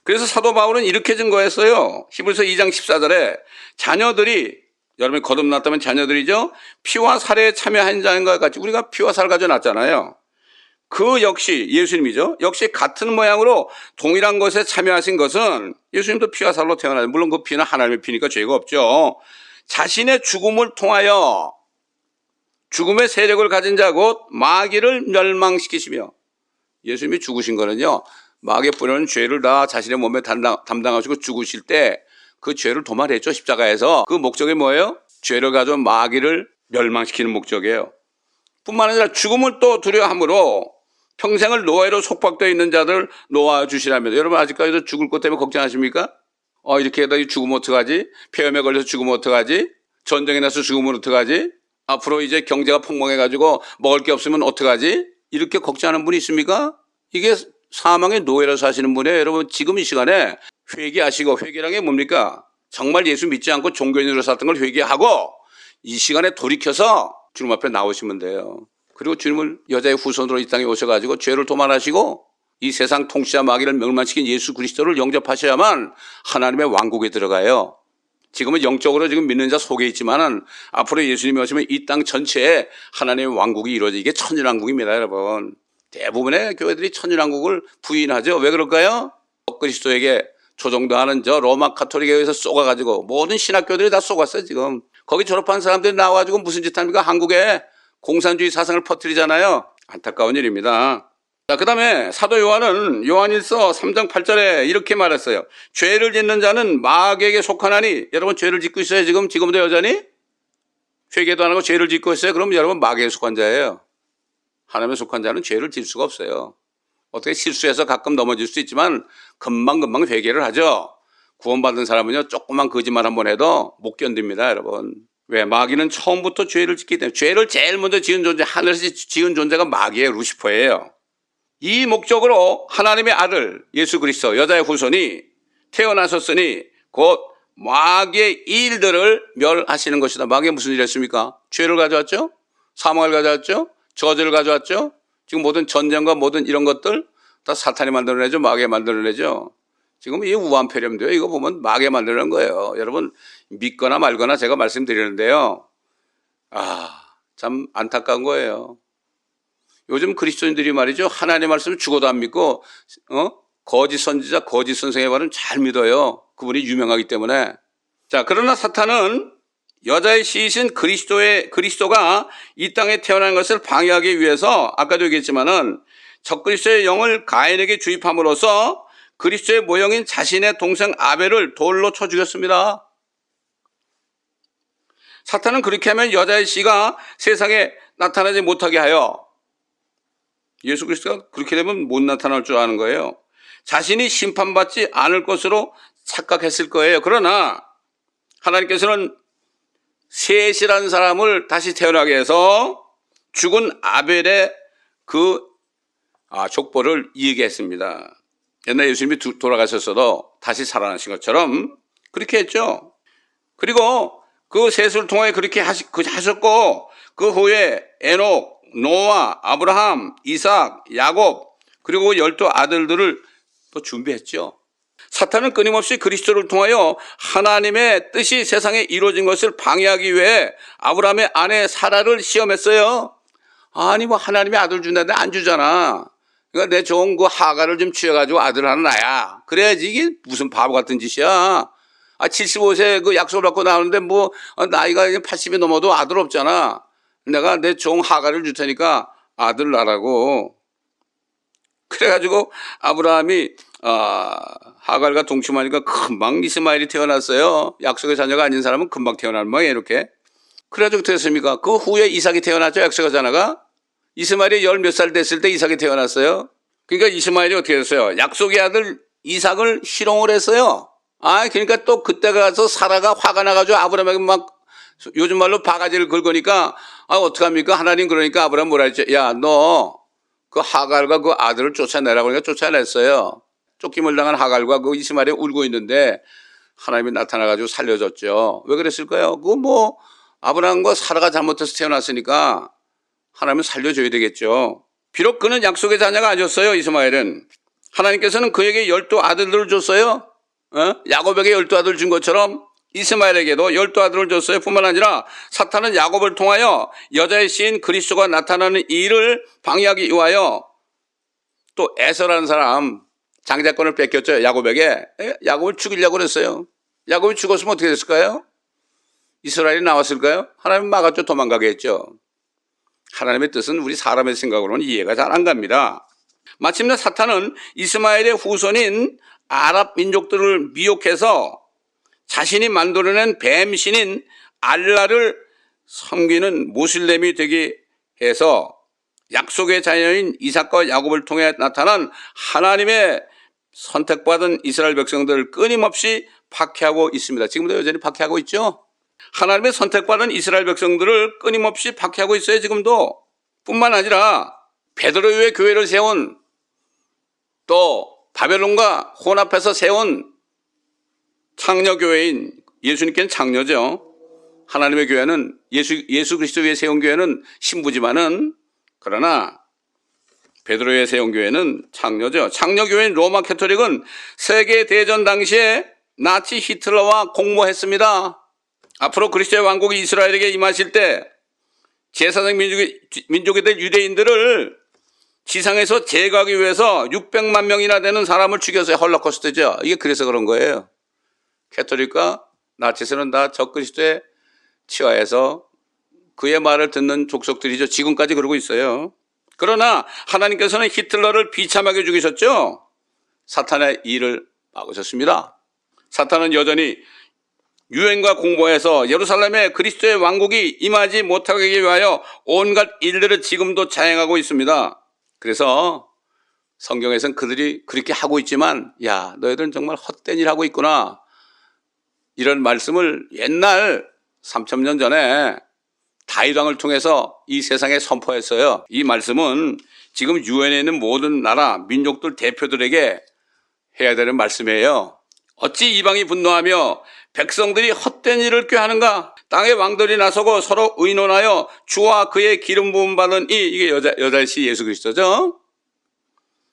그래서 사도 바울은 이렇게 증거했어요. 히브리서 2장 14절에 자녀들이, 여러분이 거듭났다면 자녀들이죠. 피와 살에 참여한 자인과 같이 우리가 피와 살 가져 났잖아요. 그 역시 예수님이죠. 역시 같은 모양으로 동일한 것에 참여하신 것은 예수님도 피와 살로 태어나요. 물론 그 피는 하나님의 피니까 죄가 없죠. 자신의 죽음을 통하여 죽음의 세력을 가진 자 곧 마귀를 멸망시키시며, 예수님이 죽으신 거는요, 마귀의 뿌리는 죄를 다 자신의 몸에 담당하시고 죽으실 때 그 죄를 도말했죠. 십자가에서. 그 목적이 뭐예요? 죄를 가져온 마귀를 멸망시키는 목적이에요. 뿐만 아니라 죽음을 또 두려워함으로 평생을 노예로 속박되어 있는 자들 놓아주시라며. 여러분 아직까지도 죽을 것 때문에 걱정하십니까? 이렇게 해서 죽으면 어떡하지? 폐렴에 걸려서 죽으면 어떡하지? 전쟁에 나서 죽으면 어떡하지? 앞으로 이제 경제가 폭망해가지고 먹을 게 없으면 어떡하지? 이렇게 걱정하는 분이 있습니까? 이게 사망의 노예로 사시는 분이에요. 여러분 지금 이 시간에 회개하시고, 회개란 게 뭡니까? 정말 예수 믿지 않고 종교인으로 살던 걸 회개하고 이 시간에 돌이켜서 주님 앞에 나오시면 돼요. 그리고 주님을 여자의 후손으로 이 땅에 오셔가지고 죄를 도말하시고 이 세상 통치자 마귀를 멸망시킨 예수 그리스도를 영접하셔야만 하나님의 왕국에 들어가요. 지금은 영적으로 지금 믿는 자 속에 있지만은 앞으로 예수님이 오시면 이 땅 전체에 하나님의 왕국이 이루어지게 천일왕국입니다, 여러분. 대부분의 교회들이 천일왕국을 부인하죠. 왜 그럴까요? 그리스도에게 조종당하는 저 로마 카톨릭에 의해서 쏘가가지고 모든 신학교들이 다 쏘갔어요, 지금. 거기 졸업한 사람들이 나와가지고 무슨 짓 합니까? 한국에 공산주의 사상을 퍼뜨리잖아요. 안타까운 일입니다. 자, 그 다음에 사도 요한은 요한일서 3장 8절에 이렇게 말했어요. 죄를 짓는 자는 마귀에게 속하나니. 여러분 죄를 짓고 있어요, 지금도 여전히? 회개도 안 하고 죄를 짓고 있어요. 그럼 여러분 마귀에 속한 자예요. 하나님에 속한 자는 죄를 질 수가 없어요. 어떻게 실수해서 가끔 넘어질 수 있지만 금방금방 회개를 하죠. 구원받은 사람은요, 조그만 거짓말 한번 해도 못 견딥니다, 여러분. 왜? 마귀는 처음부터 죄를 짓기 때문에. 죄를 제일 먼저 지은 존재, 하늘에서 지은 존재가 마귀예요, 루시퍼예요. 이 목적으로 하나님의 아들 예수 그리스도 여자의 후손이 태어나셨으니 곧 마귀의 일들을 멸하시는 것이다. 마귀가 무슨 일을 했습니까? 죄를 가져왔죠? 사망을 가져왔죠? 저주를 가져왔죠? 지금 모든 전쟁과 모든 이런 것들 다 사탄이 만들어내죠. 마귀가 만들어내죠. 지금 이 우한폐렴도요, 이거 보면 마귀가 만들어낸 거예요. 여러분 믿거나 말거나 제가 말씀드리는데요, 참 안타까운 거예요. 요즘 그리스도인들이 말이죠, 하나님의 말씀을 죽어도 안 믿고 거짓 선지자, 거짓 선생의 말은 잘 믿어요. 그분이 유명하기 때문에. 자, 그러나 사탄은 여자의 씨이신 그리스도가 이 땅에 태어난 것을 방해하기 위해서 아까도 얘기했지만은 적그리스도의 영을 가인에게 주입함으로써 그리스도의 모형인 자신의 동생 아벨을 돌로 쳐 죽였습니다. 사탄은 그렇게 하면 여자의 씨가 세상에 나타나지 못하게 하여, 예수 그리스도가 그렇게 되면 못 나타날 줄 아는 거예요. 자신이 심판받지 않을 것으로 착각했을 거예요. 그러나 하나님께서는 셋이라는 사람을 다시 태어나게 해서 죽은 아벨의 그 족보를 이기게 했습니다. 옛날 예수님이 돌아가셨어도 다시 살아나신 것처럼 그렇게 했죠. 그리고 그 셋을 통해 그렇게 하셨고, 그 후에 에녹, 노아, 아브라함, 이삭, 야곱, 그리고 12 아들들을 또 준비했죠. 사탄은 끊임없이 그리스도를 통하여 하나님의 뜻이 세상에 이루어진 것을 방해하기 위해 아브라함의 아내 사라를 시험했어요. 아니 뭐 하나님의 아들 준다는데 안 주잖아. 그러니까 내 좋은 그 하가를 좀 취해가지고 아들 하나 낳아. 그래야지. 이게 무슨 바보 같은 짓이야. 75세 그 약속을 받고 나오는데 뭐 나이가 80이 넘어도 아들 없잖아. 내가 내 종 하가를 줄 테니까 아들 낳으라고. 그래가지고 아브라함이 하갈과 동침하니까 금방 이스마엘이 태어났어요. 약속의 자녀가 아닌 사람은 금방 태어날 모양이에요, 이렇게. 그래가지고 어떻게 됐습니까? 그 후에 이삭이 태어났죠, 약속의 자녀가. 이스마엘이 10몇 살 됐을 때 이삭이 태어났어요. 그러니까 이스마엘이 어떻게 됐어요? 약속의 아들 이삭을 희롱을 했어요. 그러니까 또 그때 가서 사라가 화가 나가지고 아브라함에게 막 요즘 말로 바가지를 긁으니까 어떡합니까? 하나님 그러니까 아브라함 뭐라 했죠? 야, 너 그 하갈과 그 아들을 쫓아내라고 그러니까 쫓아냈어요. 쫓김을 당한 하갈과 그 이스마엘이 울고 있는데 하나님이 나타나가지고 살려줬죠. 왜 그랬을까요? 그 뭐 아브라함과 사라가 잘못해서 태어났으니까 하나님은 살려줘야 되겠죠. 비록 그는 약속의 자녀가 아니었어요, 이스마엘은. 하나님께서는 그에게 12아들들을 줬어요. 야곱에게 12아들 준 것처럼 이스마엘에게도 12아들을 줬어요. 뿐만 아니라 사탄은 야곱을 통하여 여자의 씨인 그리스도가 나타나는 일을 방해하기 위하여 또 에서라는 사람 장자권을 뺏겼죠. 야곱에게. 야곱을 죽이려고 그랬어요. 야곱이 죽었으면 어떻게 됐을까요? 이스라엘이 나왔을까요? 하나님 막았죠. 도망가게 했죠. 하나님의 뜻은 우리 사람의 생각으로는 이해가 잘 안 갑니다. 마침내 사탄은 이스마엘의 후손인 아랍 민족들을 미혹해서 자신이 만들어낸 뱀신인 알라를 섬기는 모슬렘이 되게 해서 약속의 자녀인 이삭과 야곱을 통해 나타난 하나님의 선택받은 이스라엘 백성들을 끊임없이 박해하고 있습니다. 지금도 여전히 박해하고 있죠. 하나님의 선택받은 이스라엘 백성들을 끊임없이 박해하고 있어요. 지금도. 뿐만 아니라 베드로의 교회를 세운 또 바벨론과 혼합해서 세운 창녀교회인, 예수님께는 창녀죠. 하나님의 교회는 예수 그리스도 위에 세운 교회는 신부지만은, 그러나 베드로에 세운 교회는 창녀죠. 창녀교회인 로마 캐토릭은 세계대전 당시에 나치 히틀러와 공모했습니다. 앞으로 그리스도의 왕국이 이스라엘에게 임하실 때 제사장 민족이 될 유대인들을 지상에서 제거하기 위해서 600만 명이나 되는 사람을 죽였어요. 헐로코스트죠. 이게 그래서 그런 거예요. 캐토릭과 나치스는 다 적그리스도에 치하해서 그의 말을 듣는 족속들이죠. 지금까지 그러고 있어요. 그러나 하나님께서는 히틀러를 비참하게 죽이셨죠. 사탄의 일을 막으셨습니다. 사탄은 여전히 유엔과 공모해서 예루살렘에 그리스도의 왕국이 임하지 못하게 위하여 온갖 일들을 지금도 자행하고 있습니다. 그래서 성경에서는 그들이 그렇게 하고 있지만, 야, 너희들은 정말 헛된 일 하고 있구나, 이런 말씀을 옛날 3000년 전에 다윗 왕을 통해서 이 세상에 선포했어요. 이 말씀은 지금 유엔에 있는 모든 나라 민족들 대표들에게 해야 되는 말씀이에요. 어찌 이방이 분노하며 백성들이 헛된 일을 꾀하는가? 땅의 왕들이 나서고 서로 의논하여 주와 그의 기름 부음 받은 이게 여자의 씨 예수 그리스도죠.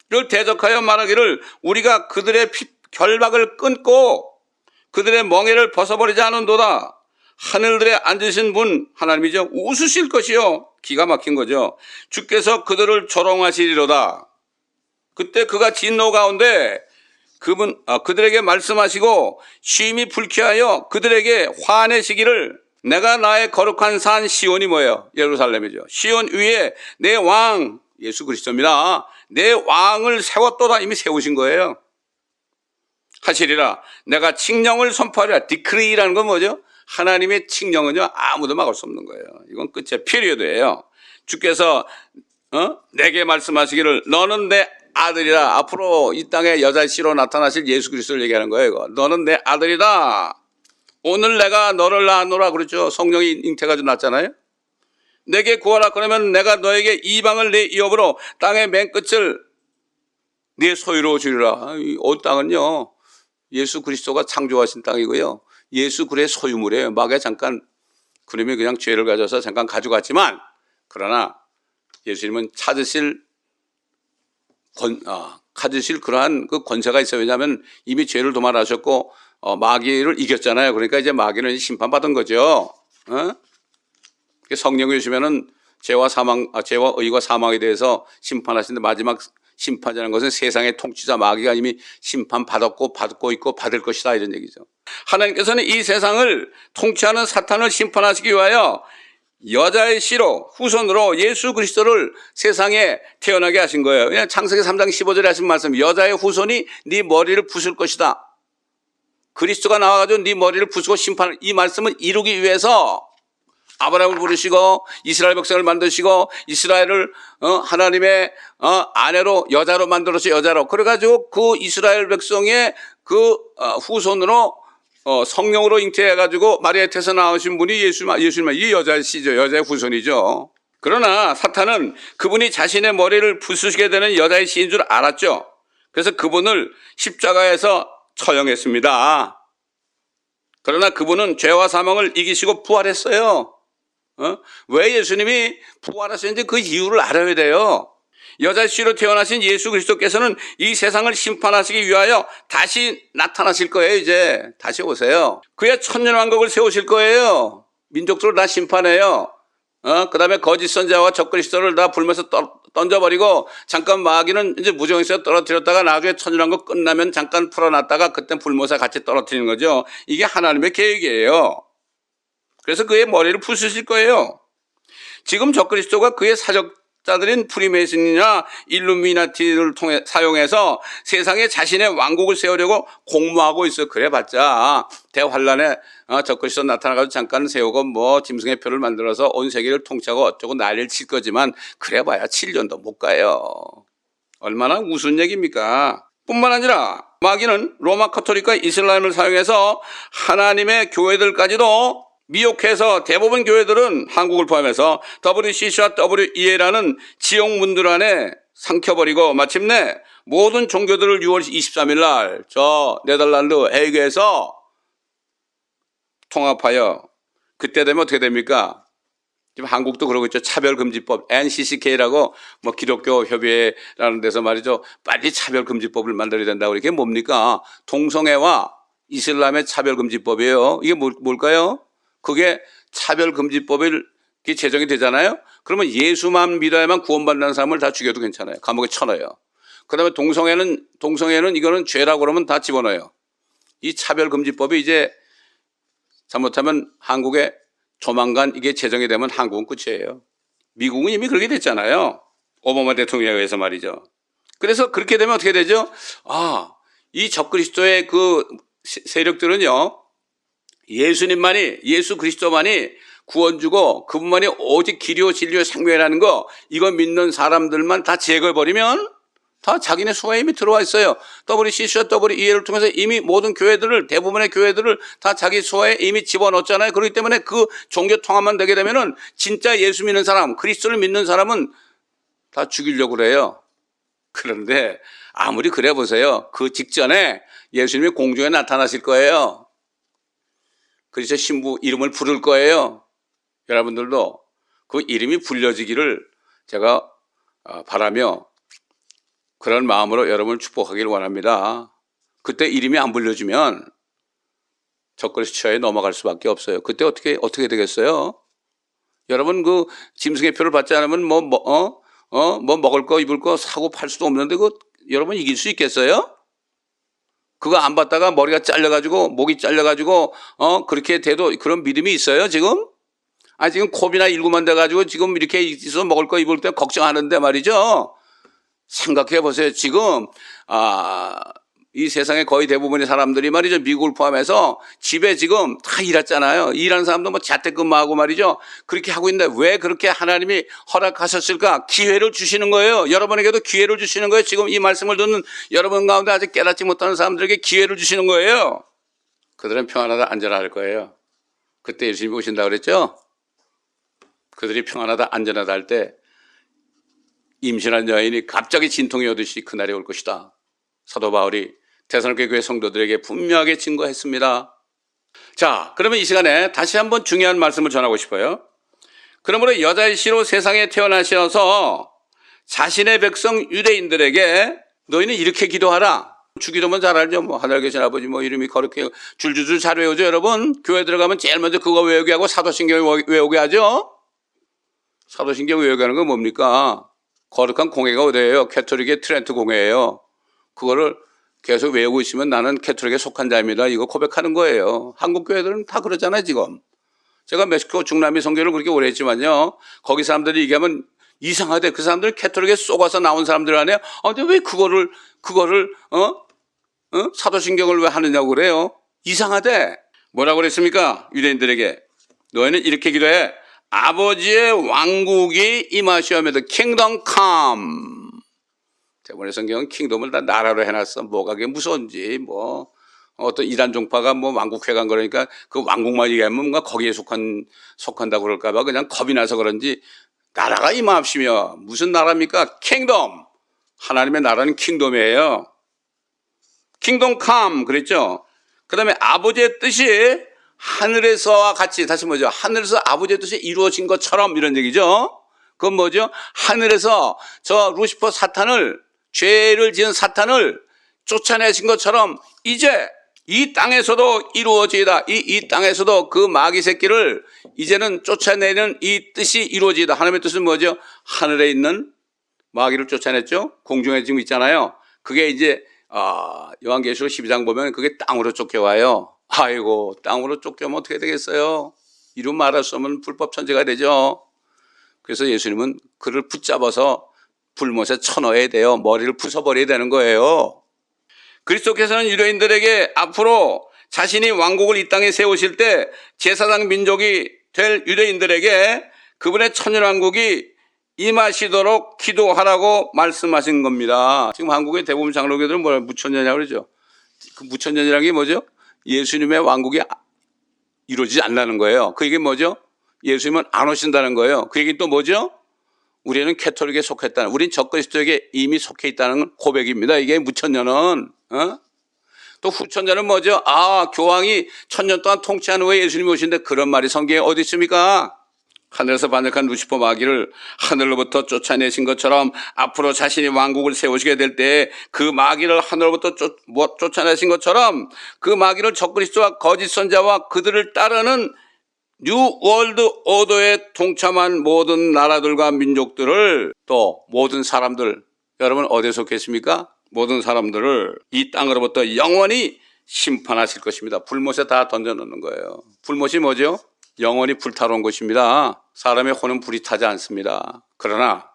를 대적하여 말하기를 우리가 그들의 결박을 끊고 그들의 멍에를 벗어버리지 않은도다. 하늘들에 앉으신 분 하나님이죠. 웃으실 것이요. 기가 막힌 거죠. 주께서 그들을 조롱하시리로다. 그때 그가 진노 가운데 그들에게 말씀하시고 심히 불쾌하여 그들에게 화내시기를, 내가 나의 거룩한 산 시온이 뭐예요? 예루살렘이죠. 시온 위에 내 왕 예수 그리스도입니다. 내 왕을 세웠도다. 이미 세우신 거예요. 하시리라. 내가 칙령을 선포하리라. 디크리라는 건 뭐죠? 하나님의 칙령은요, 아무도 막을 수 없는 거예요. 이건 끝에 피리어드예요. 주께서 내게 말씀하시기를 너는 내 아들이라. 앞으로 이 땅에 여자 씨로 나타나실 예수 그리스도를 얘기하는 거예요. 이거. 너는 내 아들이다. 오늘 내가 너를 낳았노라 그랬죠. 성령이 잉태가지고 낳았잖아요. 내게 구하라. 그러면 내가 너에게 이방을 내 이업으로 땅의 맨 끝을 네 소유로 주리라. 이 땅은요, 예수 그리스도가 창조하신 땅이고요, 예수 그리스도의 소유물이에요. 막에 잠깐 그림이 그냥 죄를 가져서 잠깐 가져갔지만, 그러나 예수님은 찾으실 그러한 그 권세가 있어요. 왜냐하면 이미 죄를 도말하셨고 마귀를 이겼잖아요. 그러니까 이제 마귀는 심판받은 거죠. 성령이 오시면은 죄와 의와 사망에 대해서 심판하시는데, 마지막 심판이라는 것은 세상의 통치자 마귀가 이미 심판받았고 받고 있고 받을 것이다, 이런 얘기죠. 하나님께서는 이 세상을 통치하는 사탄을 심판하시기 위하여 여자의 씨로, 후손으로 예수 그리스도를 세상에 태어나게 하신 거예요. 그냥 창세기 3장 15절에 하신 말씀, 여자의 후손이 네 머리를 부술 것이다. 그리스도가 나와가지고 네 머리를 부수고 심판을, 이 말씀을 이루기 위해서 아브라함을 부르시고 이스라엘 백성을 만드시고 이스라엘을 하나님의 아내로, 여자로 만들어서 여자로, 그래가지고 그 이스라엘 백성의 그 후손으로 성령으로 잉태해가지고 마리아의 태에서 나오신 분이 예수님, 이 여자의 씨죠. 여자의 후손이죠. 그러나 사탄은 그분이 자신의 머리를 부수시게 되는 여자의 씨인 줄 알았죠. 그래서 그분을 십자가에서 처형했습니다. 그러나 그분은 죄와 사망을 이기시고 부활했어요. 왜 예수님이 부활하셨는지 그 이유를 알아야 돼요. 여자 씨로 태어나신 예수 그리스도께서는 이 세상을 심판하시기 위하여 다시 나타나실 거예요. 이제 다시 오세요. 그의 천년왕국을 세우실 거예요. 민족들을 다 심판해요. 그 다음에 거짓 선자와 적그리스도를 다 불면서 던져버리고, 잠깐 마귀는 이제 무정에서 떨어뜨렸다가 나중에 천년왕국 끝나면 잠깐 풀어놨다가 그때 불모사 같이 떨어뜨리는 거죠. 이게 하나님의 계획이에요. 그래서 그의 머리를 부수실 거예요. 지금 적그리스도가 그의 사적자들인 프리메이슨이나 일루미나티를 사용해서 세상에 자신의 왕국을 세우려고 공모하고 있어. 그래봤자 대환란에 적그리스도 나타나가지고 잠깐 세우고 뭐 짐승의 표를 만들어서 온 세계를 통치하고 어쩌고 난리를 칠 거지만 그래봐야 7년도 못 가요. 얼마나 우스운 얘기입니까? 뿐만 아니라 마귀는 로마 카톨릭과 이슬람을 사용해서 하나님의 교회들까지도 미혹해서 대부분 교회들은 한국을 포함해서 WCC와 WEA라는 지옥문들 안에 삼켜버리고 마침내 모든 종교들을 6월 23일 날 저 네덜란드 헤이그에서 통합하여, 그때 되면 어떻게 됩니까? 지금 한국도 그러고 있죠. 차별금지법 NCCK라고 뭐 기독교 협의회라는 데서 말이죠. 빨리 차별금지법을 만들어야 된다고. 이게 뭡니까? 동성애와 이슬람의 차별금지법이에요. 이게 뭘까요? 그게 차별금지법이 제정이 되잖아요. 그러면 예수만 믿어야만 구원받는 사람을 다 죽여도 괜찮아요. 감옥에 쳐넣어요. 그 다음에 동성애는 이거는 죄라고 그러면 다 집어넣어요. 이 차별금지법이 이제 잘못하면 한국에 조만간 이게 제정이 되면 한국은 끝이에요. 미국은 이미 그렇게 됐잖아요. 오바마 대통령에 의해서 말이죠. 그래서 그렇게 되면 어떻게 되죠? 이 적그리스도의 그 세력들은요, 예수 그리스도만이 구원 주고 그분만이 오직 길이요 진리요 생명이라는 거, 이거 믿는 사람들만 다 제거해버리면 다 자기네 수하에 이미 들어와 있어요. WCC와 WEA를 통해서 이미 모든 교회들을, 대부분의 교회들을 다 자기 수하에 이미 집어넣었잖아요. 그렇기 때문에 그 종교 통합만 되게 되면은 진짜 예수 믿는 사람, 그리스도를 믿는 사람은 다 죽이려고 그래요. 그런데 아무리 그래 보세요. 그 직전에 예수님이 공중에 나타나실 거예요. 그래서 신부 이름을 부를 거예요. 여러분들도 그 이름이 불려지기를 제가 바라며 그런 마음으로 여러분을 축복하기를 원합니다. 그때 이름이 안 불려지면 적그리스도에 넘어갈 수밖에 없어요. 그때 어떻게 되겠어요? 여러분 그 짐승의 표를 받지 않으면 뭐 먹을 거 입을 거 사고 팔 수도 없는데 여러분 이길 수 있겠어요? 그거 안 받다가 머리가 잘려가지고 목이 잘려가지고 그렇게 돼도 그런 믿음이 있어요 지금? 지금 코비나19만 돼가지고 지금 이렇게 있어 먹을 거 입을 때 걱정하는데 말이죠. 생각해 보세요. 지금 이 세상의 거의 대부분의 사람들이 말이죠, 미국을 포함해서 집에 지금 다 일했잖아요. 일하는 사람도 뭐 자택근무하고 말이죠. 그렇게 하고 있는데 왜 그렇게 하나님이 허락하셨을까? 기회를 주시는 거예요. 여러분에게도 기회를 주시는 거예요. 지금 이 말씀을 듣는 여러분 가운데 아직 깨닫지 못하는 사람들에게 기회를 주시는 거예요. 그들은 평안하다 안전할 거예요. 그때 예수님이 오신다고 그랬죠? 그들이 평안하다 안전하다 할 때 임신한 여인이 갑자기 진통이 오듯이 그날이 올 것이다. 사도 바울이 데살로니가 교회 성도들에게 분명하게 증거했습니다. 자, 그러면 이 시간에 다시 한번 중요한 말씀을 전하고 싶어요. 그러므로 여자의 씨로 세상에 태어나셔서 자신의 백성 유대인들에게 너희는 이렇게 기도하라. 주기도면 잘 알죠. 뭐 하늘 계신 아버지 뭐 이름이 거룩해 줄줄줄 잘 외우죠. 여러분 교회 들어가면 제일 먼저 그거 외우게 하고 사도신경 외우게 하죠. 사도신경 외우게 하는 건 뭡니까? 거룩한 공회가 어디예요? 캐톨릭의 트렌트 공회예요. 그거를 계속 외우고 있으면 나는 캐톨릭에 속한 자입니다. 이거 고백하는 거예요. 한국 교회들은 다 그러잖아요 지금. 제가 멕시코 중남미 선교를 그렇게 오래 했지만요. 거기 사람들이 얘기하면 이상하대. 그 사람들 캐톨릭에 쏘가서 나온 사람들 아니에요. 근데 왜 그거를 사도신경을 왜 하느냐고 그래요. 이상하대. 뭐라고 그랬습니까? 유대인들에게 너희는 이렇게 기도해. 아버지의 왕국이 임하시오며 킹덤 컴. 대본의 성경은 킹덤을 다 나라로 해놨어. 뭐가 그게 무서운지 뭐 어떤 이단 종파가 뭐 왕국회관 그러니까 그 왕국만 얘기하면 뭔가 거기에 속한다고 그럴까봐 그냥 겁이 나서 그런지 나라가 임하시며 무슨 나라입니까? 킹덤. 하나님의 나라는 킹덤이에요. 킹덤 컴 그랬죠. 그 다음에 아버지의 뜻이 하늘에서와 같이 다시 뭐죠? 하늘에서 아버지의 뜻이 이루어진 것처럼 이런 얘기죠. 그건 뭐죠? 하늘에서 저 루시퍼 사탄을, 죄를 지은 사탄을 쫓아내신 것처럼 이제 이 땅에서도 이루어지이다. 이 땅에서도 그 마귀 새끼를 이제는 쫓아내는 이 뜻이 이루어지이다. 하나님의 뜻은 뭐죠? 하늘에 있는 마귀를 쫓아냈죠. 공중에 지금 있잖아요. 그게 이제 요한계시록 12장 보면 그게 땅으로 쫓겨와요. 아이고, 땅으로 쫓겨오면 어떻게 되겠어요? 이루 말할 수 없는 불법 천재가 되죠. 그래서 예수님은 그를 붙잡아서 불못에 쳐넣어야 돼요. 머리를 부숴버려야 되는 거예요. 그리스도께서는 유대인들에게 앞으로 자신이 왕국을 이 땅에 세우실 때 제사장 민족이 될 유대인들에게 그분의 천년왕국이 임하시도록 기도하라고 말씀하신 겁니다. 지금 한국의 대부분 장로교들은 뭐라 무천년이라고 그러죠. 그 무천년이라는 게 뭐죠? 예수님의 왕국이 이루어지지 않는다는 거예요. 그 얘기 뭐죠? 예수님은 안 오신다는 거예요. 그 얘기 또 뭐죠? 우리는 캐톨릭에 속했다는, 우린 적그리스도에게 이미 속해 있다는 고백입니다. 이게 무천년은. 또 후천년은 뭐죠? 교황이 1000년 동안 통치한 후에 예수님이 오신데 그런 말이 성경에 어디 있습니까? 하늘에서 반역한 루시퍼 마귀를 하늘로부터 쫓아내신 것처럼 앞으로 자신이 왕국을 세우시게 될 때 그 마귀를 하늘로부터 쫓아내신 것처럼 그 마귀를 적그리스도와 거짓 선자와 그들을 따르는 뉴 월드 오더에 동참한 모든 나라들과 민족들을, 또 모든 사람들, 여러분 어디에 속했습니까? 모든 사람들을 이 땅으로부터 영원히 심판하실 것입니다. 불못에 다 던져놓는 거예요. 불못이 뭐죠? 영원히 불타러운 것입니다. 사람의 혼은 불이 타지 않습니다. 그러나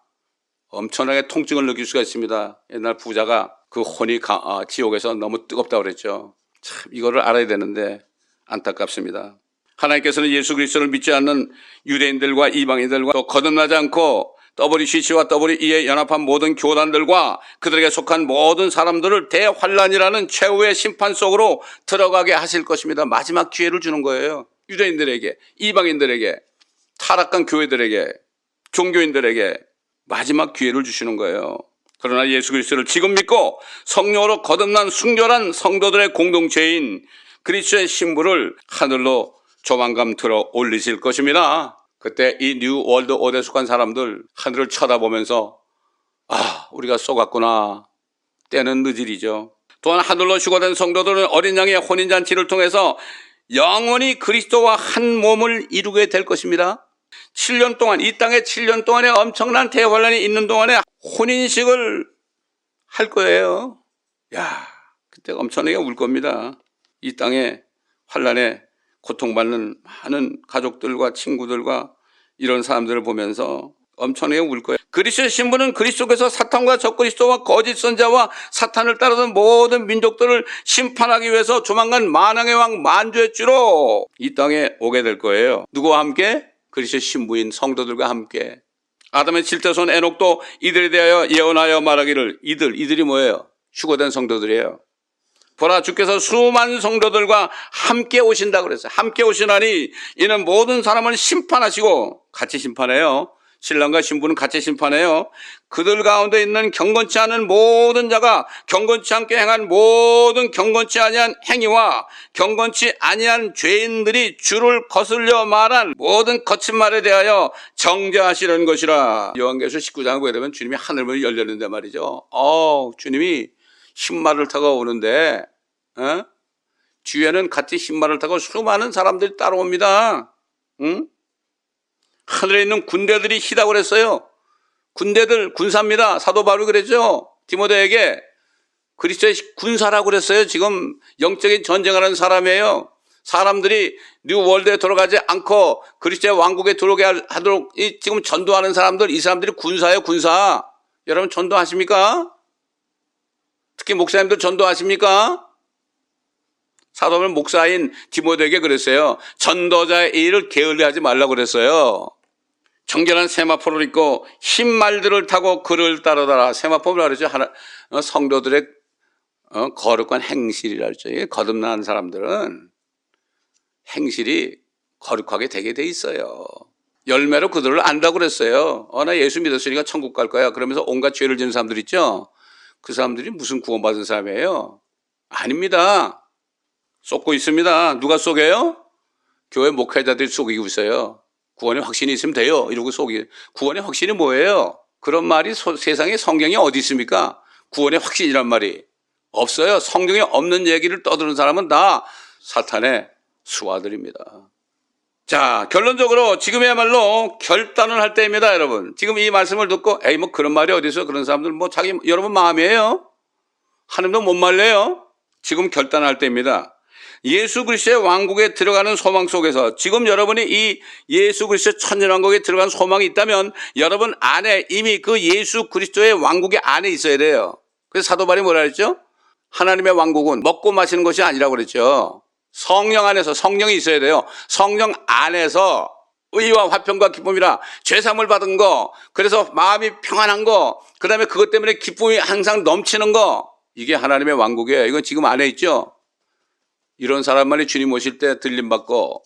엄청나게 통증을 느낄 수가 있습니다. 옛날 부자가 그 혼이 지옥에서 너무 뜨겁다고 그랬죠. 참 이거를 알아야 되는데 안타깝습니다. 하나님께서는 예수 그리스도를 믿지 않는 유대인들과 이방인들과 또 거듭나지 않고 WCC와 WE에 연합한 모든 교단들과 그들에게 속한 모든 사람들을 대환란이라는 최후의 심판 속으로 들어가게 하실 것입니다. 마지막 기회를 주는 거예요. 유대인들에게, 이방인들에게, 타락한 교회들에게, 종교인들에게 마지막 기회를 주시는 거예요. 그러나 예수 그리스도를 지금 믿고 성령으로 거듭난 순결한 성도들의 공동체인 그리스도의 신부를 하늘로 조만간 들어 올리실 것입니다. 그때 이 뉴 월드 오더에 속한 사람들 하늘을 쳐다보면서 우리가 쏘갔구나. 때는 늦으리죠. 또한 하늘로 휴거된 성도들은 어린 양의 혼인잔치를 통해서 영원히 그리스도와 한 몸을 이루게 될 것입니다. 7년 동안, 이 땅에 7년 동안에 엄청난 대환란이 있는 동안에 혼인식을 할 거예요. 그때 엄청나게 울 겁니다. 이 땅에 환란에 고통받는 많은 가족들과 친구들과 이런 사람들을 보면서 엄청나게 울 거예요. 그리스도의 신부는 그리스도께서 사탄과 적그리스도와 거짓 선자와 사탄을 따르던 모든 민족들을 심판하기 위해서 조만간 만왕의 왕 만주의 주로 이 땅에 오게 될 거예요. 누구와 함께? 그리스도의 신부인 성도들과 함께. 아담의 7대손 에녹도 이들에 대하여 예언하여 말하기를, 이들이 뭐예요? 휴거된 성도들이에요. 보라, 주께서 수많은 성도들과 함께 오신다 그랬어요. 함께 오시나니 이는 모든 사람을 심판하시고, 같이 심판해요. 신랑과 신부는 같이 심판해요. 그들 가운데 있는 경건치 않은 모든 자가 경건치 않게 행한 모든 경건치 아니한 행위와 경건치 아니한 죄인들이 주를 거슬려 말한 모든 거친 말에 대하여 정죄하시는 것이라. 요한계시록 19장을 보게 되면 주님이 하늘문이 열렸는데 말이죠. 주님이 신말을 타고 오는데 뒤에는 같이 신말을 타고 수많은 사람들이 따라옵니다. 응? 하늘에 있는 군대들이 희다고 그랬어요. 군대들, 군사입니다. 사도 바울이 그랬죠. 디모데에게 그리스도의 군사라고 그랬어요. 지금 영적인 전쟁하는 사람이에요. 사람들이 뉴 월드에 들어가지 않고 그리스도의 왕국에 들어오게 하도록 지금 전도하는 사람들, 이 사람들이 군사예요, 군사. 여러분 전도하십니까? 특히 목사님들 전도하십니까? 사도 바울은 목사인 디모데에게 그랬어요. 전도자의 일을 게을리하지 말라고 그랬어요. 정결한 세마포를 입고 흰 말들을 타고 그를 따르더라. 세마포를 그러죠. 성도들의 거룩한 행실이라 그러죠. 거듭난 사람들은 행실이 거룩하게 되게 돼 있어요. 열매로 그들을 안다고 그랬어요. 나 예수 믿었으니까 천국 갈 거야. 그러면서 온갖 죄를 지는 사람들 있죠. 그 사람들이 무슨 구원받은 사람이에요? 아닙니다. 쏟고 있습니다. 누가 속여요? 교회 목회자들이 속이고 있어요. 구원의 확신이 있으면 돼요. 이러고 속이. 구원의 확신이 뭐예요? 그런 말이 세상에 성경에 어디 있습니까? 구원의 확신이란 말이 없어요. 성경에 없는 얘기를 떠드는 사람은 다 사탄의 수하들입니다. 자, 결론적으로 지금이야말로 결단을 할 때입니다, 여러분. 지금 이 말씀을 듣고 에이 뭐 그런 말이 어디 있어? 그런 사람들 뭐 자기 여러분 마음이에요. 하나님도 못 말려요. 지금 결단할 때입니다. 예수 그리스도의 왕국에 들어가는 소망 속에서 지금 여러분이 이 예수 그리스도의 천년왕국에 들어가는 소망이 있다면 여러분 안에 이미 그 예수 그리스도의 왕국의 안에 있어야 돼요. 그래서 사도 바울이 뭐라 그랬죠? 하나님의 왕국은 먹고 마시는 것이 아니라고 그랬죠. 성령 안에서 성령이 있어야 돼요. 성령 안에서 의와 화평과 기쁨이라 죄사함을 받은 거, 그래서 마음이 평안한 거, 그 다음에 그것 때문에 기쁨이 항상 넘치는 거, 이게 하나님의 왕국이에요. 이건 지금 안에 있죠. 이런 사람만이 주님 오실 때 들림받고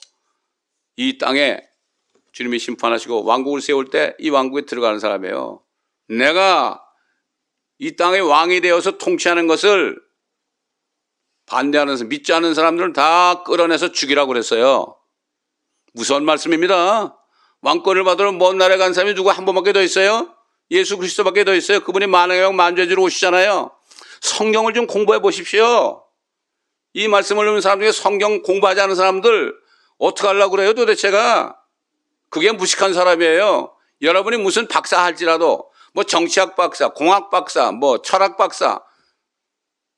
이 땅에 주님이 심판하시고 왕국을 세울 때 이 왕국에 들어가는 사람이에요. 내가 이 땅의 왕이 되어서 통치하는 것을 반대하는, 믿지 않는 사람들은 다 끌어내서 죽이라고 그랬어요. 무서운 말씀입니다. 왕권을 받으러 먼 나라에 간 사람이 누구 한 번밖에 더 있어요? 예수 그리스도밖에 더 있어요. 그분이 만왕의 왕 만주해주러 오시잖아요. 성경을 좀 공부해 보십시오. 이 말씀을 읽는 사람 중에 성경 공부하지 않은 사람들 어떻게 하려고 그래요 도대체가? 그게 무식한 사람이에요. 여러분이 무슨 박사 할지라도 뭐 정치학 박사, 공학 박사, 뭐 철학 박사,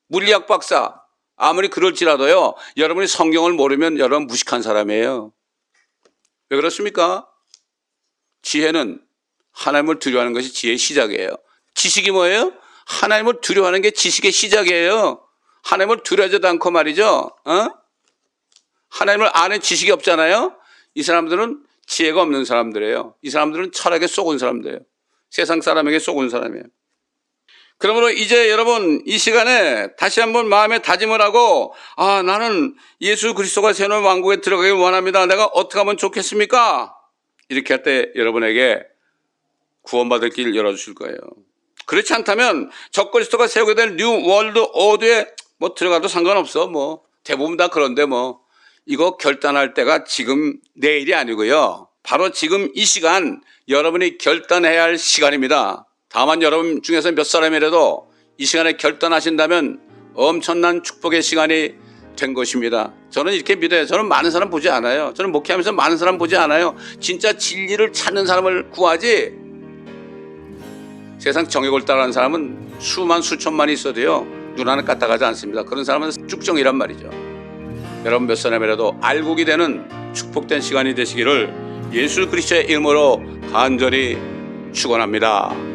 물리학 박사 아무리 그럴지라도요, 여러분이 성경을 모르면 여러분 무식한 사람이에요. 왜 그렇습니까? 지혜는 하나님을 두려워하는 것이 지혜의 시작이에요. 지식이 뭐예요? 하나님을 두려워하는 게 지식의 시작이에요. 하나님을 두려워하지도 않고 말이죠. 하나님을 아는 지식이 없잖아요. 이 사람들은 지혜가 없는 사람들이에요. 이 사람들은 철학에 속은 사람들이에요. 세상 사람에게 속은 사람이에요. 그러므로 이제 여러분 이 시간에 다시 한번 마음에 다짐을 하고, 나는 예수 그리스도가 세우는 왕국에 들어가길 원합니다. 내가 어떻게 하면 좋겠습니까? 이렇게 할 때 여러분에게 구원받을 길 열어주실 거예요. 그렇지 않다면 적그리스도가 세우게 될 뉴 월드 오드에 뭐 들어가도 상관없어. 뭐 대부분 다 그런데 뭐 이거 결단할 때가 지금 내일이 아니고요. 바로 지금 이 시간 여러분이 결단해야 할 시간입니다. 다만 여러분 중에서 몇 사람이라도 이 시간에 결단하신다면 엄청난 축복의 시간이 된 것입니다. 저는 이렇게 믿어요. 저는 많은 사람 보지 않아요. 저는 목회하면서 많은 사람 보지 않아요. 진짜 진리를 찾는 사람을 구하지, 세상 정욕을 따라하는 사람은 수만 수천만이 있어도요 눈 하나 까딱하지 않습니다. 그런 사람은 쭉정이란 말이죠. 여러분 몇 사람이라도 알곡이 되는 축복된 시간이 되시기를 예수 그리스도의 이름으로 간절히 축원합니다.